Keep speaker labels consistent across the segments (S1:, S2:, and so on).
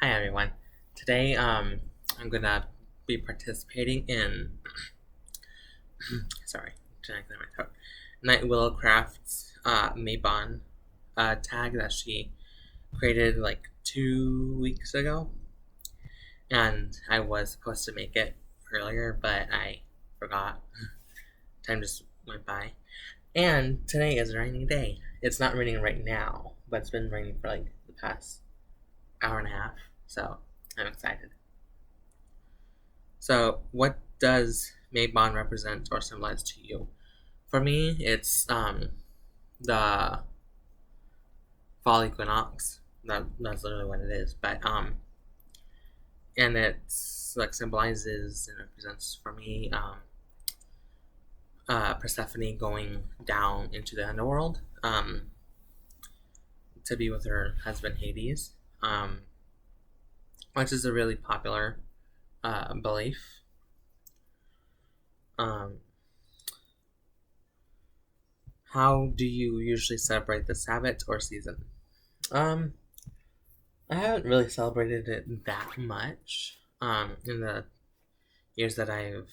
S1: Hi everyone. Today I'm gonna be participating in sorry, trying to clear my throat. Night Willowcraft's Mabon tag that she created like 2 weeks ago. And I was supposed to make it earlier, but I forgot. Time just went by. And today is a rainy day. It's not raining right now, but it's been raining for like the past hour and a half. So I'm excited. So, what does Mabon represent or symbolize to you? For me, it's the fall equinox. That's literally what it is. But and it's like symbolizes and represents for me Persephone going down into the underworld to be with her husband Hades, which is a really popular belief. Um, how do you usually celebrate the Sabbath or season? Um, I haven't really celebrated it that much in the years that I've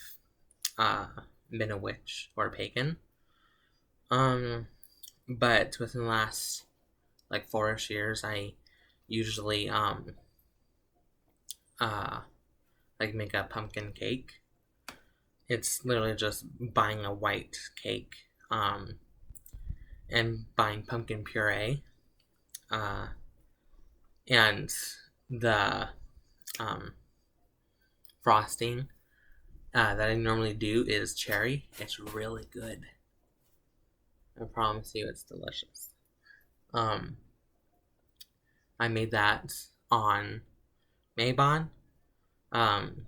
S1: uh, been a witch or a pagan. Um, but within the last like 4-ish years, I usually uh, like make a pumpkin cake. It's literally just buying a white cake and buying pumpkin puree uh, and the um, frosting that I normally do is cherry. It's really good. I promise you, it's delicious. Um, I made that on Mabon, um,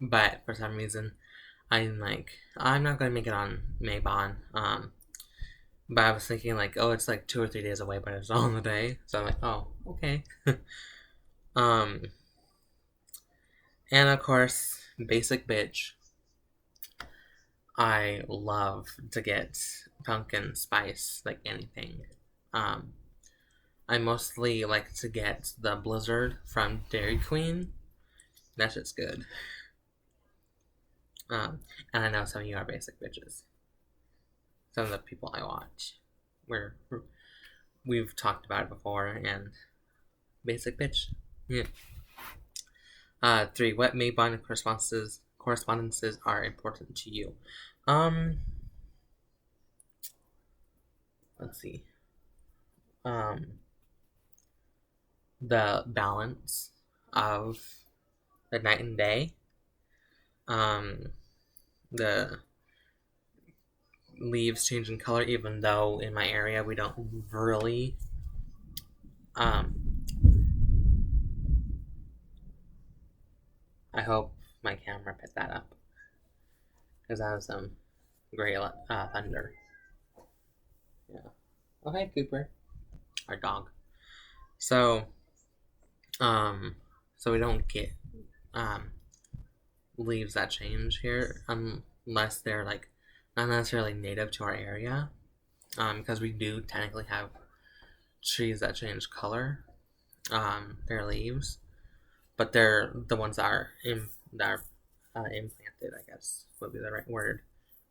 S1: but for some reason, I'm not gonna make it on Mabon. But I was thinking like, oh, it's like 2 or 3 days away, but it's all in the day, so I'm like, oh, okay. um, and of course, basic bitch. I love to get pumpkin spice, like anything. Um, I mostly like to get the Blizzard from Dairy Queen. That shit's good. And I know some of you are basic bitches. Some of the people I watch, we're we've talked about it before, and basic bitch. Yeah. 3. What Maybon correspondences are important to you? Um, let's see. Um, the balance of the night and day. Um, the leaves changing color, even though in my area we don't really. Um, I hope my camera picked that up because that was some great thunder. Yeah. Okay, Cooper, our dog. So, um, so we don't get um leaves that change here unless they're like not necessarily native to our area. Because we do technically have trees that change color, their leaves, but they're the ones that are implanted, I guess would be the right word,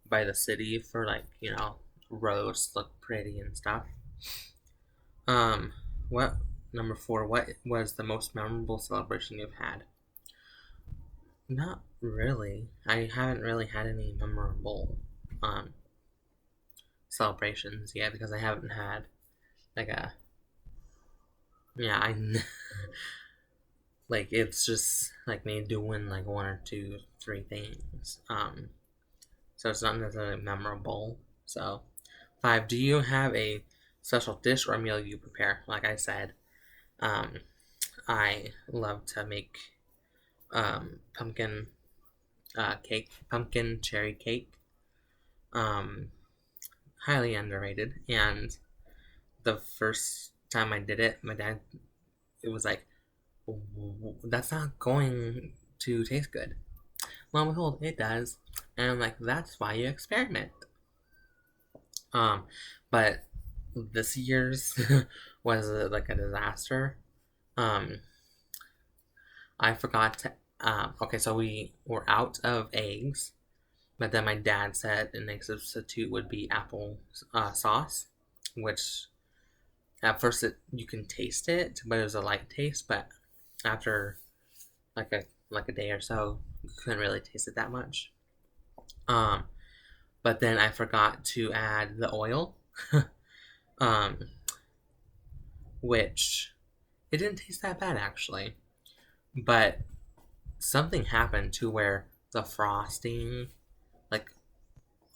S1: by the city for like roads to look pretty and stuff. Um, what Number 4? What was the most memorable celebration you've had? Not really. I haven't really had any memorable um celebrations yet because I haven't had like a yeah I like it's just like me doing like 1 or 2, 3 things. So it's not necessarily memorable. So 5. Do you have a special dish or meal you prepare? Like I said, um, I love to make pumpkin cake, pumpkin cherry cake. Um, Highly underrated. And the first time I did it, my dad, it was like, that's not going to taste good. Lo and behold, it does. And I'm like, that's why you experiment. Um, but this year's was like a disaster. Um, I forgot to. Okay, so we were out of eggs, but then my dad said an egg substitute would be apple sauce, which at first you can taste it, but it was a light taste. But after like a day or so, you couldn't really taste it that much. Um, but then I forgot to add the oil, um, which it didn't taste that bad actually. But something happened to where the frosting, like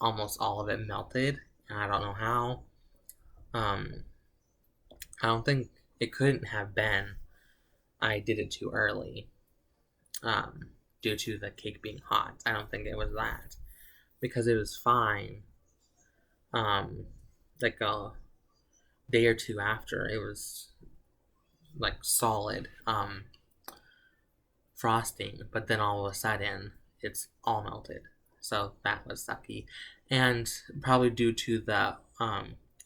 S1: almost all of it melted, and I don't know how. Um, I don't think it couldn't have been I did it too early, um, due to the cake being hot. I don't think it was that because it was fine. Um, like a day or two after, it was like solid frosting, but then all of a sudden it's all melted. So that was sucky, and probably due to the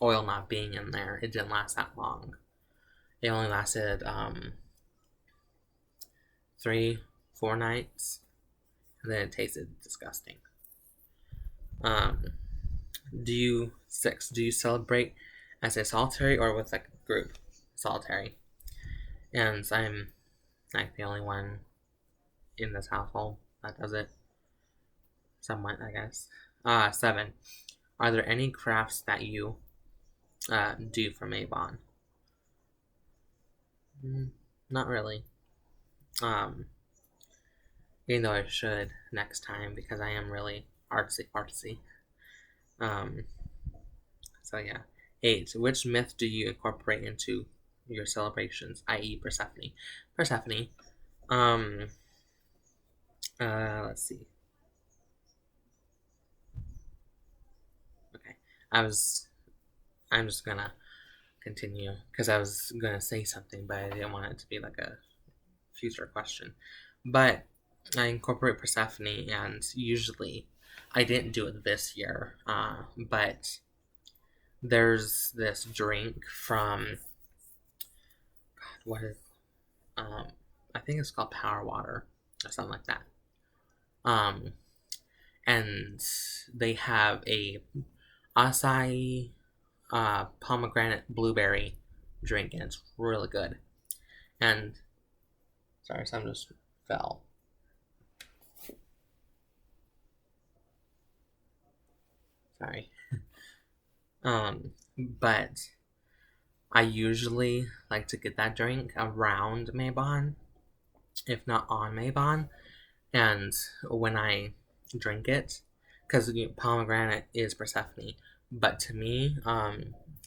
S1: oil not being in there, it didn't last that long. It only lasted 3, 4 nights, and then it tasted disgusting. Um, do you celebrate as a solitary or with like a group? Solitary, and I'm like the only one in this household that does it. Somewhat, I guess. 7. Are there any crafts that you do for Mabon? Not really. Um, Even though I should next time because I am really artsy. Um, so yeah. 8. Which myth do you incorporate into your celebrations, i.e., Persephone? Persephone. Um. Let's see. Okay. I'm just gonna continue because I was gonna say something, but I didn't want it to be like a future question. But I incorporate Persephone, and usually I didn't do it this year, but there's this drink from what is I think it's called Power Water or something like that. Um, and they have a acai pomegranate blueberry drink, and it's really good. And sorry, some just fell. Sorry. But I usually like to get that drink around Mabon, if not on Mabon. And when I drink it, because pomegranate is Persephone, but to me,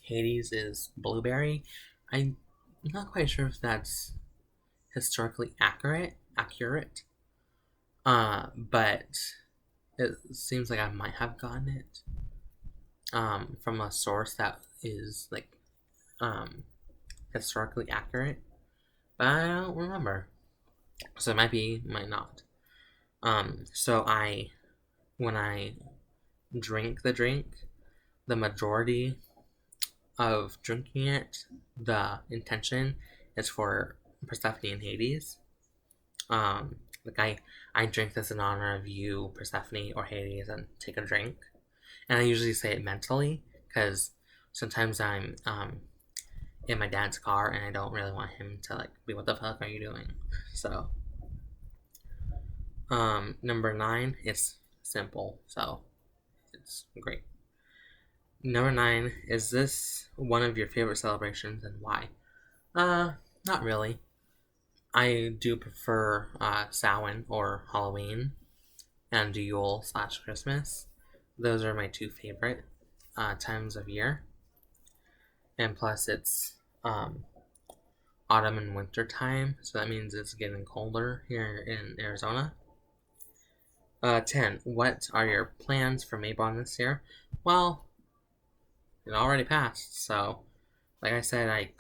S1: Hades is blueberry. I'm not quite sure if that's historically accurate. But it seems like I might have gotten it from a source that is like historically accurate, but I don't remember. So it might be, might not. So when I drink the drink, the majority of drinking it, the intention is for Persephone and Hades. Like I drink this in honor of you, Persephone or Hades, and take a drink. And I usually say it mentally because sometimes I'm in my dad's car and I don't really want him to like be, what the fuck are you doing? So number 9 is simple, so it's great. Number 9, is this one of your favorite celebrations and why? Not really. I do prefer Samhain or Halloween and Yule / Christmas. Those are my 2 favorite times of year. And plus it's autumn and winter time, so that means it's getting colder here in Arizona. 10. What are your plans for Mabon this year? Well, it already passed, so like I said, I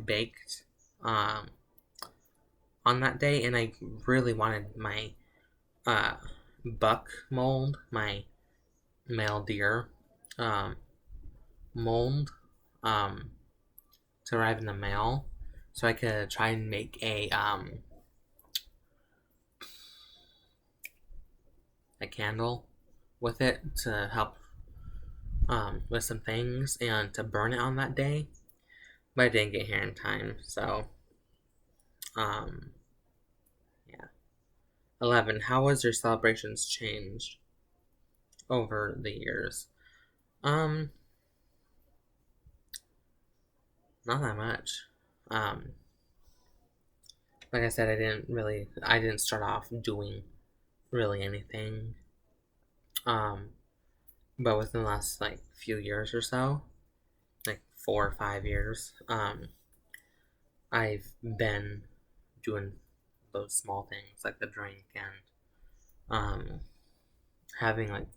S1: baked on that day, and I really wanted my buck mold, my male deer mold, to arrive in the mail, so I could try and make a a candle with it to help with some things and to burn it on that day, but I didn't get here in time. So yeah. 11. How has your celebrations changed over the years? Not that much. Like I said, I didn't start off doing really anything. But within the last like few years or so, like 4 or 5 years, I've been doing those small things like the drink and having like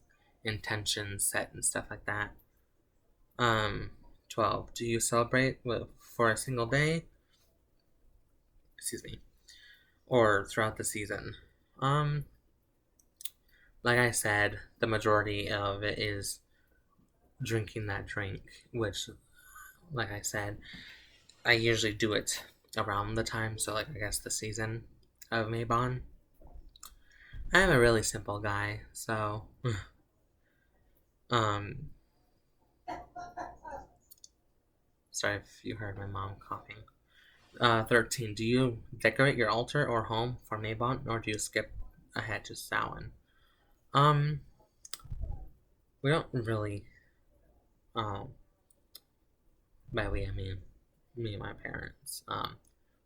S1: intentions set and stuff like that. 12. Do you celebrate for a single day? Excuse me. Or throughout the season? Like I said, the majority of it is drinking that drink, which, like I said, I usually do it around the time, so like I guess the season of Mabon. I'm a really simple guy, so sorry if you heard my mom coughing. 13. Do you decorate your altar or home for Mabon, or do you skip ahead to Samhain? We don't really, by we I mean me and my parents.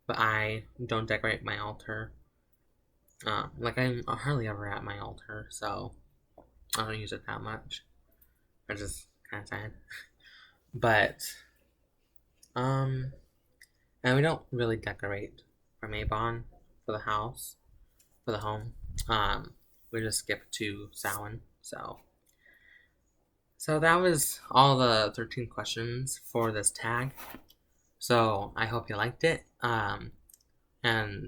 S1: But I don't decorate my altar. Like I'm hardly ever at my altar, so I don't use it that much. I just kind of sad. But and we don't really decorate for Mabon for the house, for the home. We just skip to Samhain. So that was all the 13 questions for this tag. So I hope you liked it. And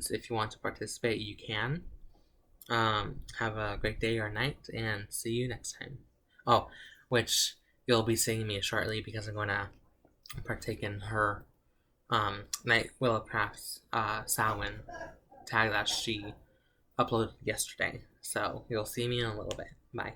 S1: if you want to participate, you can. Have a great day or night, and see you next time. Oh, which you'll be seeing me shortly because I'm going to partake in her Night Willowcraft's Samhain tag that she uploaded yesterday. So you'll see me in a little bit. Bye.